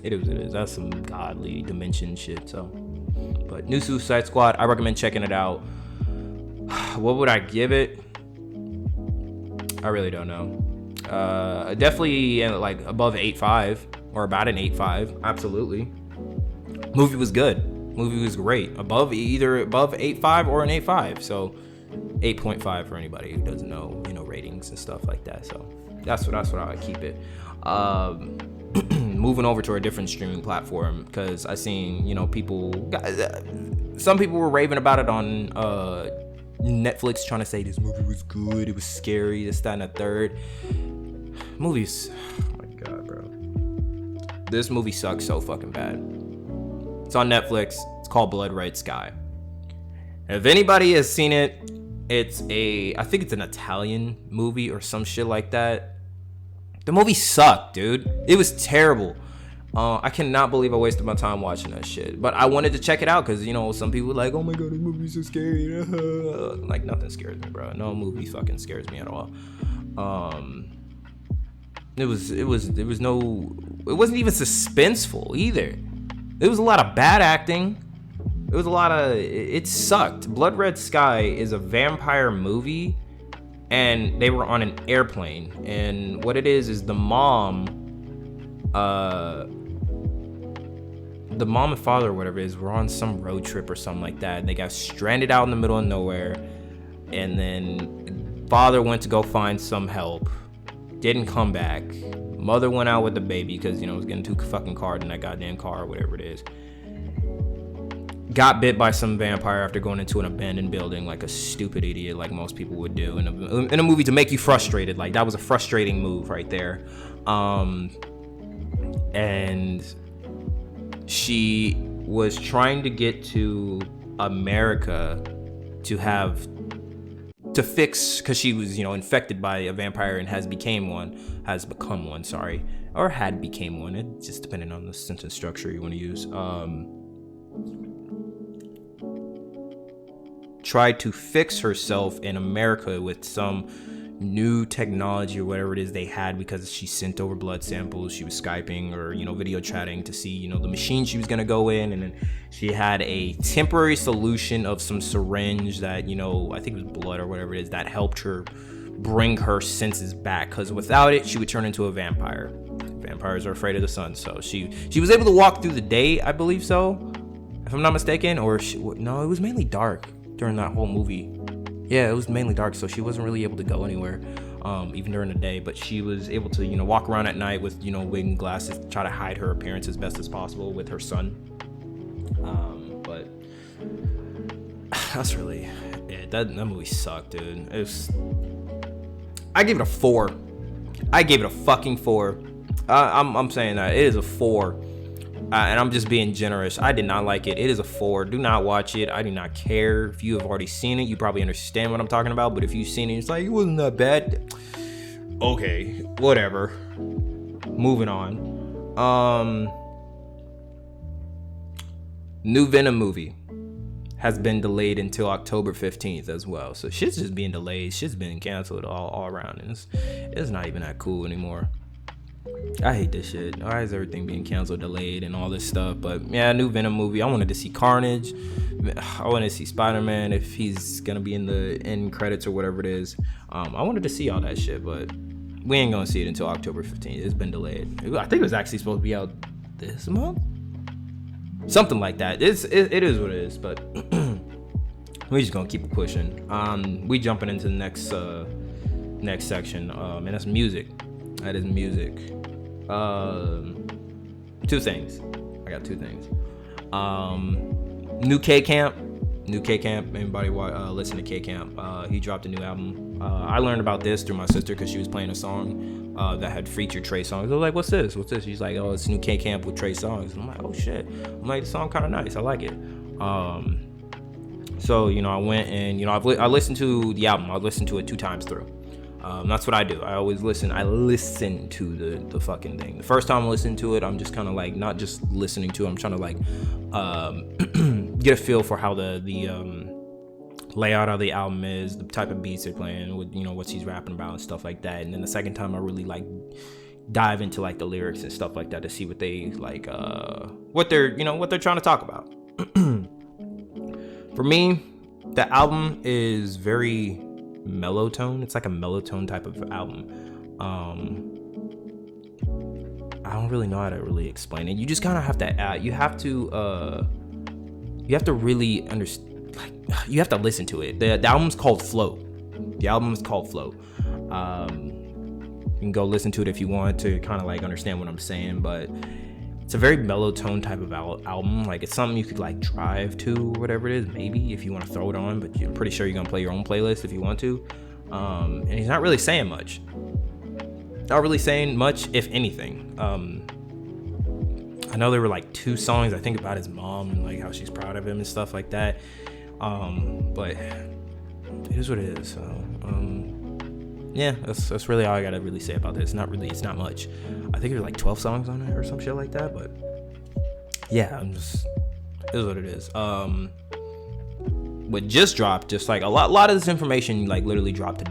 A: it is what it is. That's some godly dimension shit. So, but new Suicide Squad, I recommend checking it out. What would I give it? I really don't know. Definitely like above 8.5 or about an 8.5. Absolutely. Movie was good. Movie was great. Either above 8.5 or an 8.5. So 8.5 for anybody who doesn't know, ratings and stuff like that. So that's what I would keep it. Moving over to a different streaming platform, because I seen, some people were raving about it on Netflix, trying to say this movie was good, it was scary, this, that, and a third. Movies, oh my god, bro, this movie sucks so fucking bad. It's on Netflix. It's called Blood Red Sky. And if anybody has seen it, I think it's an Italian movie or some shit like that. The movie sucked, dude. It was terrible. I cannot believe I wasted my time watching that shit. But I wanted to check it out because, some people were like, oh my god, this movie's so scary. Like, nothing scares me, bro. No movie fucking scares me at all. It wasn't even suspenseful either. It was a lot of bad acting. It was a lot of, it sucked. Blood Red Sky is a vampire movie, and they were on an airplane. And what it is the mom and father or whatever it is were on some road trip or something like that. And they got stranded out in the middle of nowhere. And then father went to go find some help. Didn't come back. Mother went out with the baby because, it was getting too fucking cold in that goddamn car or whatever it is. Got bit by some vampire after going into an abandoned building like a stupid idiot, like most people would do in a movie to make you frustrated. Like, that was a frustrating move right there. And she was trying to get to America to fix, because she was, infected by a vampire and had become one, or had became one. It just depending on the sentence structure you want to use. Tried to fix herself in America with some new technology or whatever it is they had, because she sent over blood samples. She was Skyping or, video chatting to see, the machine she was going to go in. And then she had a temporary solution of some syringe that, I think it was blood or whatever it is, that helped her bring her senses back. Because without it, she would turn into a vampire. Vampires are afraid of the sun. So she was able to walk through the day, I believe so, if I'm not mistaken. Or no, it was mainly dark during that whole movie. Yeah, it was mainly dark, so she wasn't really able to go anywhere, even during the day. But she was able to, walk around at night with, wig and glasses, try to hide her appearance as best as possible with her son. But that's really it. That movie sucked, dude. I gave it a 4. I gave it a fucking 4. I'm saying that it is a 4. And I'm just being generous. I did not like it. It is a 4. Do not watch it. I do not care. If you have already seen it, you probably understand what I'm talking about. But if you've seen it, it's like, it wasn't that bad. Okay, whatever. Moving on. New Venom movie has been delayed until October 15th as well. So shit's just being delayed. Shit's been canceled all around. And it's not even that cool anymore. I hate this shit. Why is everything being canceled, delayed, and all this stuff? But yeah, new Venom movie. I wanted to see Carnage. I wanted to see Spider-Man if he's gonna be in the end credits or whatever it is. I wanted to see all that shit, but we ain't gonna see it until October 15th. It's been delayed. I think it was actually supposed to be out this month, something like that. It is what it is. But we're just gonna keep it pushing. We jumping into the next section, and that's music. That is music. 2 things. I got 2 things. New K Camp. Anybody listen to K Camp? He dropped a new album. I learned about this through my sister because she was playing a song that had featured Trey Songz. I was like, what's this? She's like, oh, it's new K Camp with Trey Songz. And I'm like, oh shit. I'm like, the song kind of nice. I like it. So, I went and, I listened to the album. I listened to it 2 times through. That's what I do. I always listen. I listen to the fucking thing. The first time I listen to it, I'm just kind of like, not just listening to it. I'm trying to like get a feel for how the layout of the album is, the type of beats they're playing, with what he's rapping about and stuff like that. And then the second time, I really like dive into like the lyrics and stuff like that to see what they like, what they're trying to talk about. For me, the album is very mellow tone. It's like a mellow tone type of album. I don't really know how to really explain it. You just kind of have to you have to really understand, like, you have to listen to it. The album's called Float. You can go listen to it if you want to kind of like understand what I'm saying, but it's a very mellow tone type of album. Like, it's something you could like drive to or whatever it is, maybe if you want to throw it on, but I'm pretty sure you're gonna play your own playlist if you want to. And he's not really saying much, if anything. I know there were like 2 songs, I think, about his mom and like how she's proud of him and stuff like that. But it is what it is. So yeah, that's really all I gotta really say about this. It's not much. I think there's like 12 songs on it or some shit like that, but yeah, it is what it is. What just dropped, just like a lot of this information like literally dropped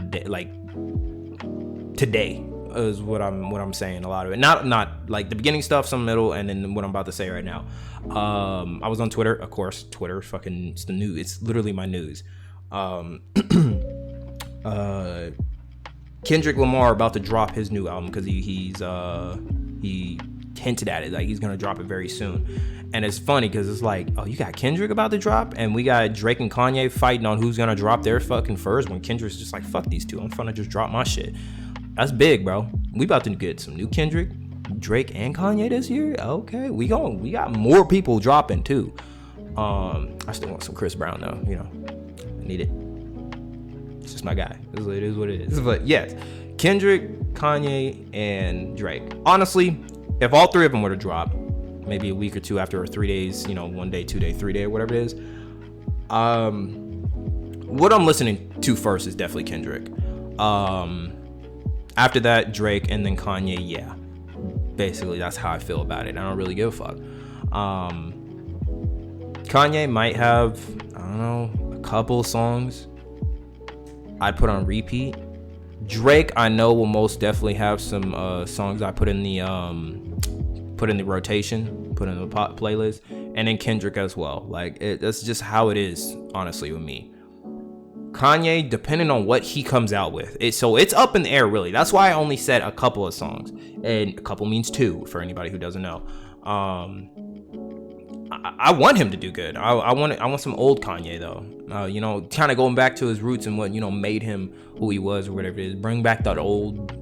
A: today, is what I'm saying. A lot of it, not like the beginning stuff, some middle, and then what I'm about to say right now. I was on Twitter, of course. Twitter, fucking, it's the news. It's literally my news. Kendrick Lamar about to drop his new album because he hinted at it, like he's gonna drop it very soon. And it's funny because it's like, oh, you got Kendrick about to drop, and we got Drake and Kanye fighting on who's gonna drop their fucking first, when Kendrick's just like, fuck these two, I'm finna just drop my shit. That's big, bro. We about to get some new Kendrick, Drake, and Kanye this year. Okay, we got more people dropping too. I still want some Chris Brown though, you know, I need it. It's just my guy. It is what it is. But yes, Kendrick, Kanye, and Drake. Honestly, if all three of them were to drop, maybe a week or two after, or 3 days, you know, 1 day, 2 day, 3 day, or whatever it is, what I'm listening to first is definitely Kendrick. After that, Drake, and then Kanye. Yeah, basically that's how I feel about it. I don't really give a fuck. Kanye might have, I don't know, a couple songs I'd put on repeat. Drake, I know, will most definitely have some songs I put in the rotation, put in the playlist, and then Kendrick as well. Like, that's just how it is, honestly, with me. Kanye, depending on what he comes out with, so it's up in the air, really. That's why I only said a couple of songs, and a couple means two for anybody who doesn't know. I want him to do good. I want some old Kanye though. You know, kind of going back to his roots and what, you know, made him who he was, or whatever it is. Bring back that old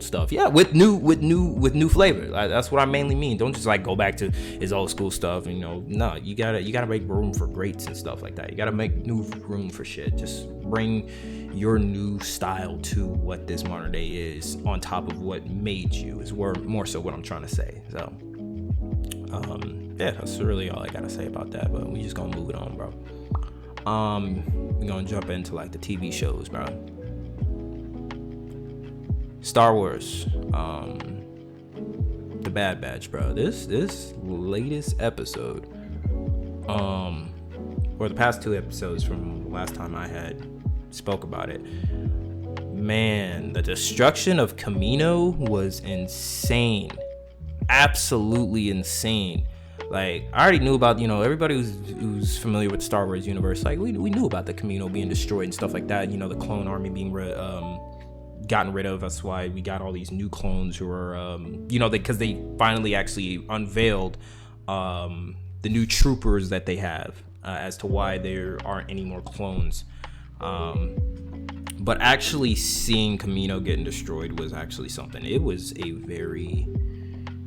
A: stuff. Yeah, with new flavor. That's what I mainly mean. Don't just like go back to his old school stuff. You know, no, you gotta make room for greats and stuff like that. You gotta make new room for shit. Just bring your new style to what this modern day is, on top of what made you, is more so what I'm trying to say. So yeah, that's really all I gotta say about that. But we just gonna move it on, bro. We're gonna jump into like the TV shows, bro. Star Wars, The Bad Batch, bro. This latest episode, or the past 2 episodes from the last time I had spoke about it. Man, the destruction of Kamino was insane. Absolutely insane. Like, I already knew about, you know, everybody who's familiar with the Star Wars universe, like, we knew about the Kamino being destroyed and stuff like that, you know, the clone army being gotten rid of. That's why we got all these new clones who are, you know, because they finally actually unveiled the new troopers that they have, as to why there aren't any more clones. But actually seeing Kamino getting destroyed was actually something. It was a very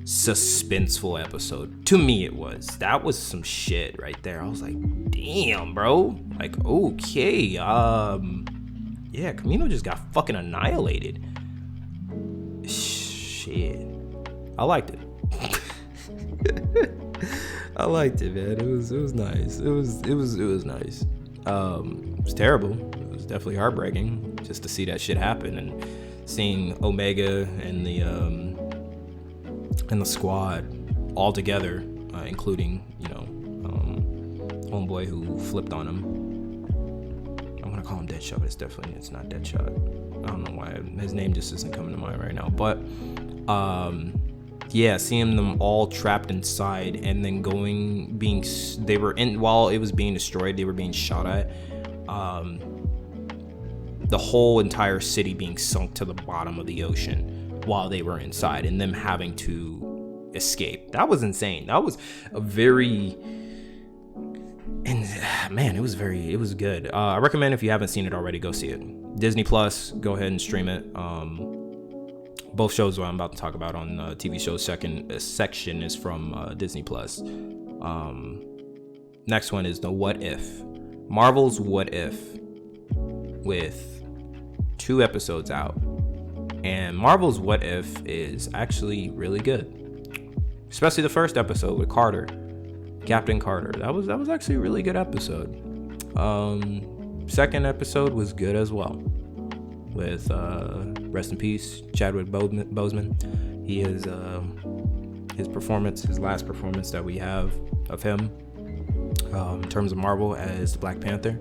A: suspenseful episode. To me, it was. That was some shit right there. I was like, damn, bro. Like, okay. Yeah, Kamino just got fucking annihilated. Shit. I liked it. I liked it, man. It was nice. It was nice. It was terrible. It was definitely heartbreaking just to see that shit happen, and seeing Omega and the squad all together, including, you know, homeboy who flipped on him. I'm gonna call him Deadshot, but it's not Deadshot. I don't know why his name just isn't coming to mind right now. But yeah, seeing them all trapped inside, and then while it was being destroyed, they were being shot at. The whole entire city being sunk to the bottom of the ocean while they were inside, and them having to escape. That was insane. That was a very, and man, it was good. I recommend, if you haven't seen it already, go see it. Disney Plus, go ahead and stream it. Both shows I'm about to talk about on TV shows section is from Disney Plus. Next one is the What If, Marvel's What If, with 2 episodes out. And Marvel's What If is actually really good, especially the first episode with Captain Carter. That was actually a really good episode. Second episode was good as well, with rest in peace Chadwick Boseman. He is his last performance that we have of him in terms of Marvel as Black Panther.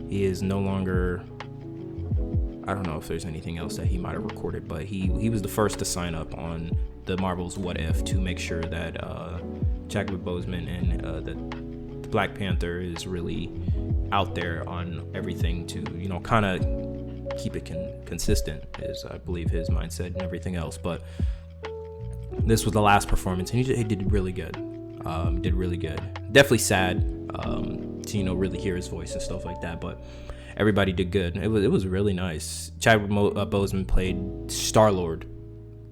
A: He is no longer, I don't know if there's anything else that he might have recorded, but he was the first to sign up on the Marvel's What If to make sure that Chadwick Boseman and the Black Panther is really out there on everything to, you know, kind of keep it consistent, is I believe his mindset and everything else. But this was the last performance, and he did really good. Did really good. Definitely sad to, you know, really hear his voice and stuff like that, but everybody did good. It was really nice. Chadwick Boseman played Star-Lord,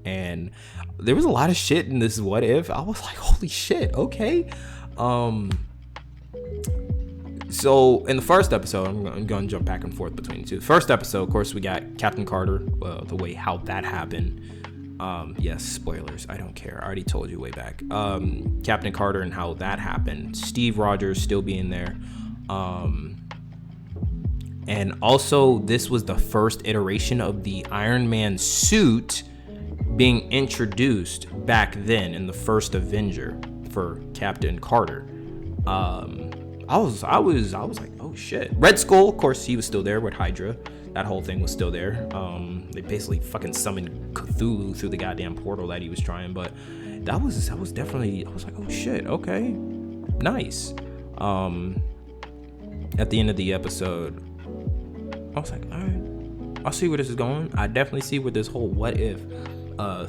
A: and there was a lot of shit in this What If. I was like, holy shit, okay. So in the first episode, I'm going to jump back and forth between the two. First episode, of course, we got Captain Carter, the way how that happened. Yes, spoilers, I don't care. I already told you way back. Captain Carter and how that happened. Steve Rogers still being there. And also, this was the first iteration of the Iron Man suit being introduced back then in the first Avenger for Captain Carter. I was like, oh shit. Red Skull, of course, he was still there with Hydra. That whole thing was still there. They basically fucking summoned Cthulhu through the goddamn portal that he was trying, but that was definitely, I was like, oh shit, okay, nice. At the end of the episode, I was like, all right, I'll see where this is going. I definitely see where this whole what if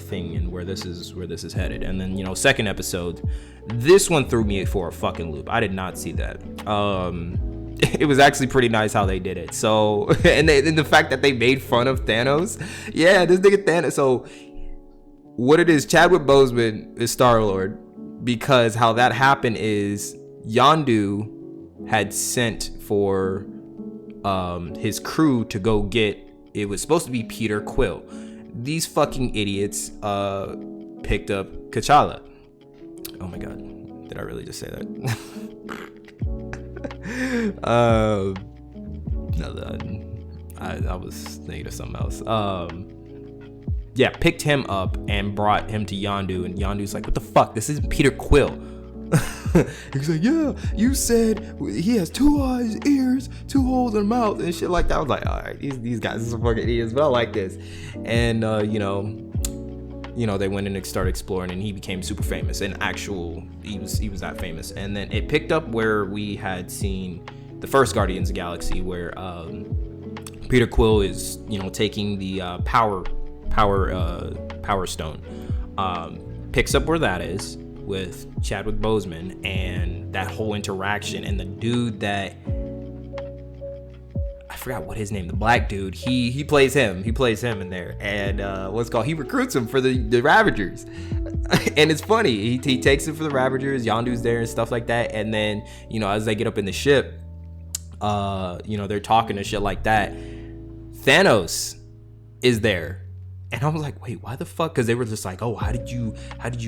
A: thing and where this is headed. And then, you know, second episode, this one threw me for a fucking loop. I did not see that. It was actually pretty nice how they did it. So, and the fact that they made fun of Thanos. Yeah, this nigga Thanos. So, what it is, Chadwick Boseman is Star-Lord, because how that happened is Yondu had sent for his crew to go get, it was supposed to be Peter Quill. These fucking idiots picked up T'Challa. Oh my god, did I really just say that? I was thinking of something else. Yeah, picked him up and brought him to Yondu, and Yondu's like, what the fuck, this isn't Peter Quill. He's like, yeah, you said he has 2 eyes, ears, 2 holes in the mouth and shit like that. I was like, all right, these guys are some fucking idiots, but I like this. And you know, they went and started exploring, and he became super famous. And he was that famous. And then it picked up where we had seen the first Guardians of the Galaxy, where Peter Quill is, you know, taking the power stone. Picks up where that is with Chadwick Boseman and that whole interaction, and the dude that I forgot what his name, the black dude, he plays him in there, and he recruits him for the Ravagers. And it's funny, he takes him for the Ravagers, Yondu's there and stuff like that, and then, you know, as they get up in the ship, you know, they're talking and shit like that, Thanos is there. And I was like, wait, why the fuck? Because they were just like, oh, how did you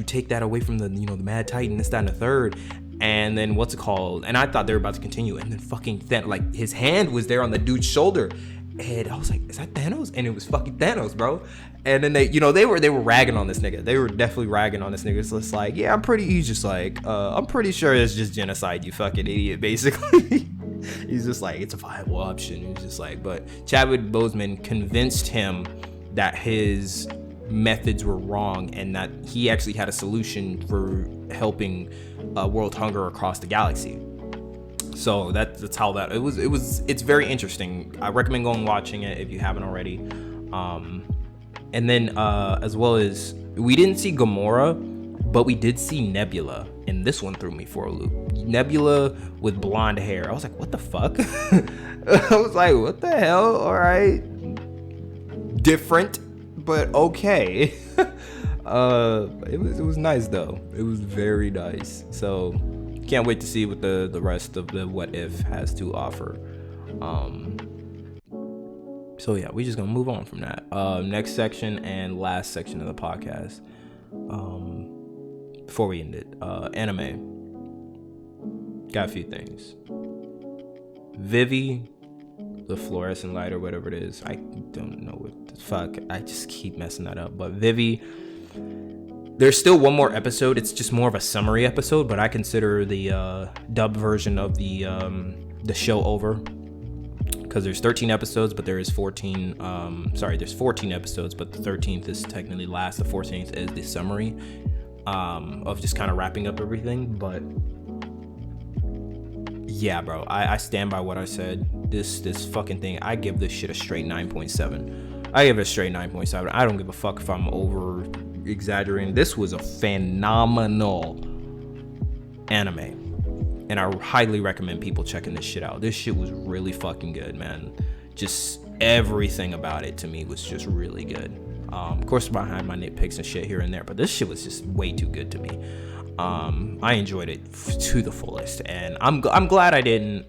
A: take that away from the, you know, the Mad Titan, this, that, and the third? And then what's it called? And I thought they were about to continue. And then fucking like his hand was there on the dude's shoulder. And I was like, is that Thanos? And it was fucking Thanos, bro. And then they, you know, they were ragging on this nigga. They were definitely ragging on this nigga. So it's like, yeah, he's just like, I'm pretty sure it's just genocide, you fucking idiot, basically. He's just like, it's a viable option. He's just like, but Chadwick Boseman convinced him that his methods were wrong and that he actually had a solution for helping world hunger across the galaxy. So that's how that it's very interesting. I recommend going and watching it if you haven't already. And then as well as, we didn't see Gamora, but we did see Nebula, and this one threw me for a loop. Nebula with blonde hair. I was like, what the fuck? I was like, what the hell? All right, different, but okay. It was nice though. It was very nice. So can't wait to see what the rest of the What If has to offer. So yeah, we just gonna move on from that. Next section and last section of the podcast. Before we end it, anime. Got a few things. Vivi, the fluorescent light or whatever it is. I don't know what the fuck. I just keep messing that up. But Vivi, there's still one more episode. It's just more of a summary episode, but I consider the dub version of the show over. because there's 13 episodes, but there is 14. There's 14 episodes, but the 13th is technically last. The 14th is the summary of just kind of wrapping up everything. But yeah, bro, I stand by what I said. This fucking thing, I give this shit a straight 9.7. I give it a straight 9.7. I don't give a fuck if I'm over exaggerating. This was a phenomenal anime, and I highly recommend people checking this shit out. This shit was really fucking good, man. Just everything about it to me was just really good. Of course, behind my nitpicks and shit here and there, but this shit was just way too good to me. I enjoyed it to the fullest, and I'm glad I didn't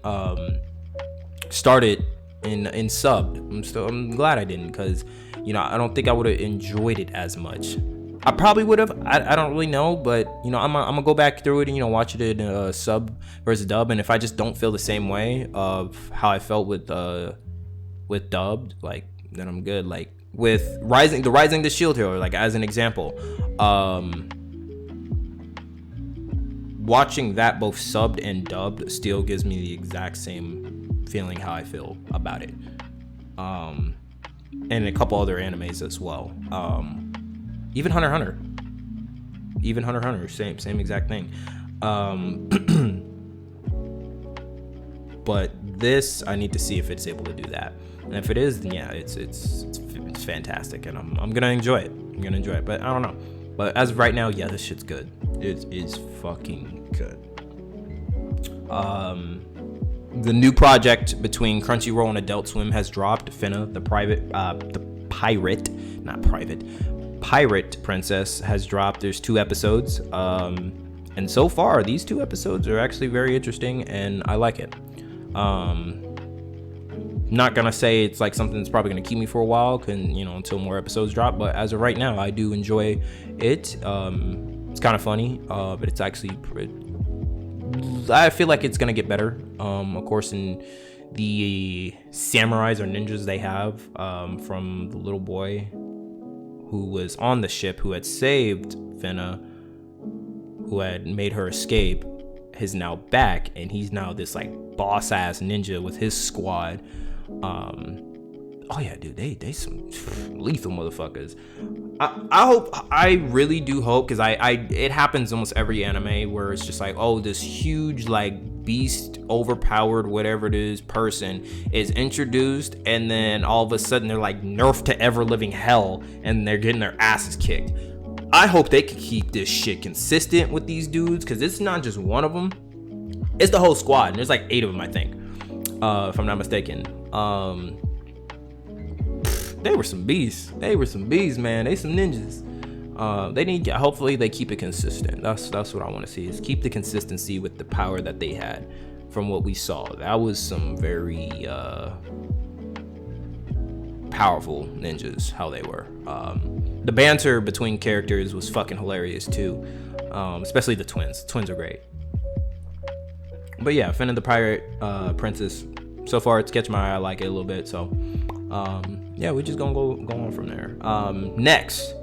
A: start it in subbed. I'm glad I didn't, because I don't think I would have enjoyed it as much. I probably would have. I don't really know, but I'm gonna go back through it and watch it in sub versus dub, and if I just don't feel the same way of how I felt with dubbed, like, then I'm good. Like with Rising the Shield Hero, like as an example, watching that both subbed and dubbed still gives me the exact same feeling how I feel about it. And a couple other animes as well. Even Hunter x Hunter, same exact thing. But this, I need to see if it's able to do that, and if it is, then yeah, it's fantastic, and I'm gonna enjoy it. But I don't know. But as of right now, yeah, this shit's good. It is fucking good. The new project between Crunchyroll and Adult Swim has dropped. Finna, the pirate princess has dropped. There's 2 episodes, and so far these 2 episodes are actually very interesting, and I like it. Not gonna say it's like something that's probably gonna keep me for a while, until more episodes drop, but as of right now, I do enjoy it. It's kind of funny, but it's actually I feel like it's gonna get better. Of course, in the samurais or ninjas they have, from the little boy who was on the ship, who had saved Finna, who had made her escape, is now back, and he's now this like boss ass ninja with his squad. Oh yeah, dude, they some lethal motherfuckers. I really do hope, because it happens almost every anime where it's just like, oh, this huge like beast, overpowered, whatever it is, person is introduced, and then all of a sudden they're like nerfed to ever living hell, and they're getting their asses kicked. I hope they can keep this shit consistent with these dudes, because it's not just one of them, it's the whole squad, and there's like 8 of them, I think, if I'm not mistaken. They were some beasts, man. They some ninjas. Hopefully they keep it consistent. That's what I want to see, is keep the consistency with the power that they had from what we saw. That was some very powerful ninjas, how they were. The banter between characters was fucking hilarious too, especially the twins. Twins are great. But yeah, Finna the Pirate Princess, so far it's catching my eye. I like it a little bit, so yeah, we're just gonna go on from there. Next,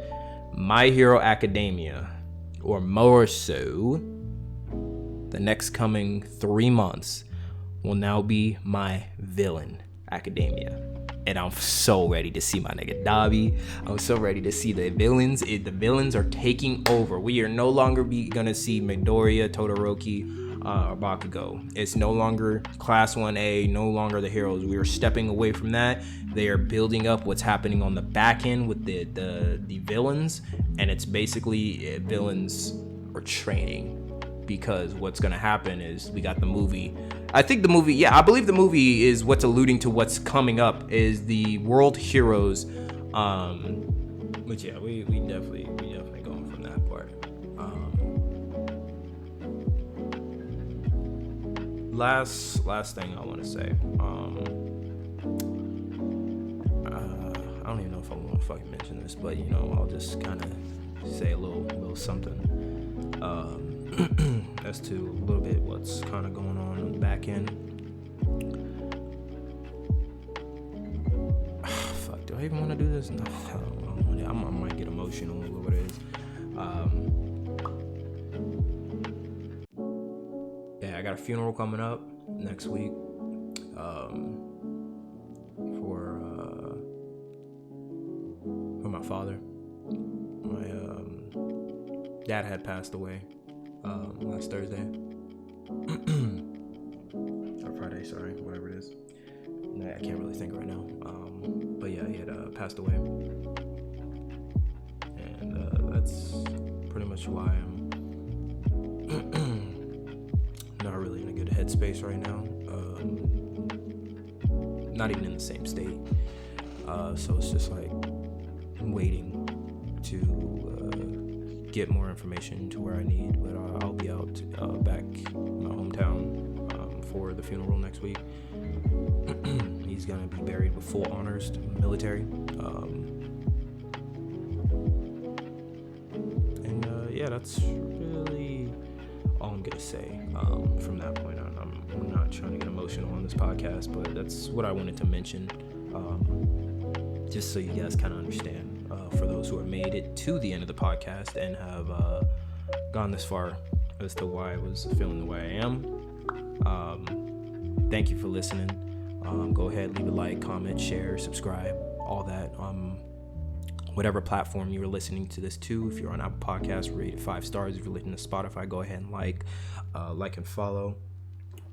A: My Hero Academia, or more so, the next coming 3 months will now be My Villain Academia. And I'm so ready to see my nigga Dabi. I'm so ready to see the villains. The villains are taking over. We are no longer gonna see Midoriya, Todoroki, or Bakugo. It's no longer Class 1A, no longer the heroes. We are stepping away from that. They are building up what's happening on the back end with the villains, and it's basically villains are training, because what's gonna happen is we got the movie. I believe the movie is what's alluding to what's coming up, is the World Heroes. But yeah, we definitely going from that part. Last thing I want to say. I don't even know if I want to fucking mention this, but I'll just kind of say a little something as to a little bit what's kind of going on the back end. Fuck, do I even want to do this? No, I might get emotional or what it is. Yeah, I got a funeral coming up next week. my father. My dad had passed away last Thursday. Or Friday, sorry, whatever it is. I can't really think right now. But yeah, he had passed away. And that's pretty much why I'm not really in a good headspace right now. Not even in the same state. So it's just like waiting to get more information to where I need. But I'll be out back in my hometown for the funeral next week. He's gonna be buried with full honors, military. Yeah, that's really all I'm gonna say from that point on. I'm not trying to get emotional on this podcast, but that's what I wanted to mention, just so you guys kind of understand, for those who have made it to the end of the podcast and have gone this far as to why I was feeling the way I am. Thank you for listening. Go ahead, leave a like, comment, share, subscribe, all that. Whatever platform you were listening to this to. If you're on Apple Podcasts, rate it 5 stars. If you're listening to Spotify, go ahead and like and follow.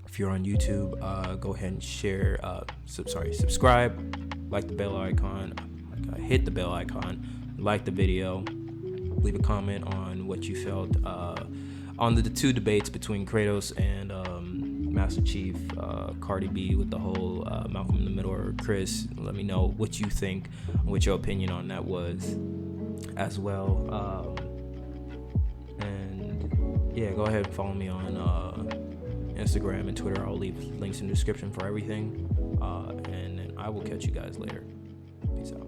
A: If you're on YouTube, go ahead and share. Subscribe, like the bell icon, hit the bell icon, like the video, leave a comment on what you felt on the 2 debates between Kratos and Master Chief, Cardi B with the whole Malcolm in the Middle, or Chris. Let me know what you think, what your opinion on that was as well. And yeah, go ahead and follow me on Instagram and Twitter. I'll leave links in the description for everything. And I will catch you guys later. Peace out.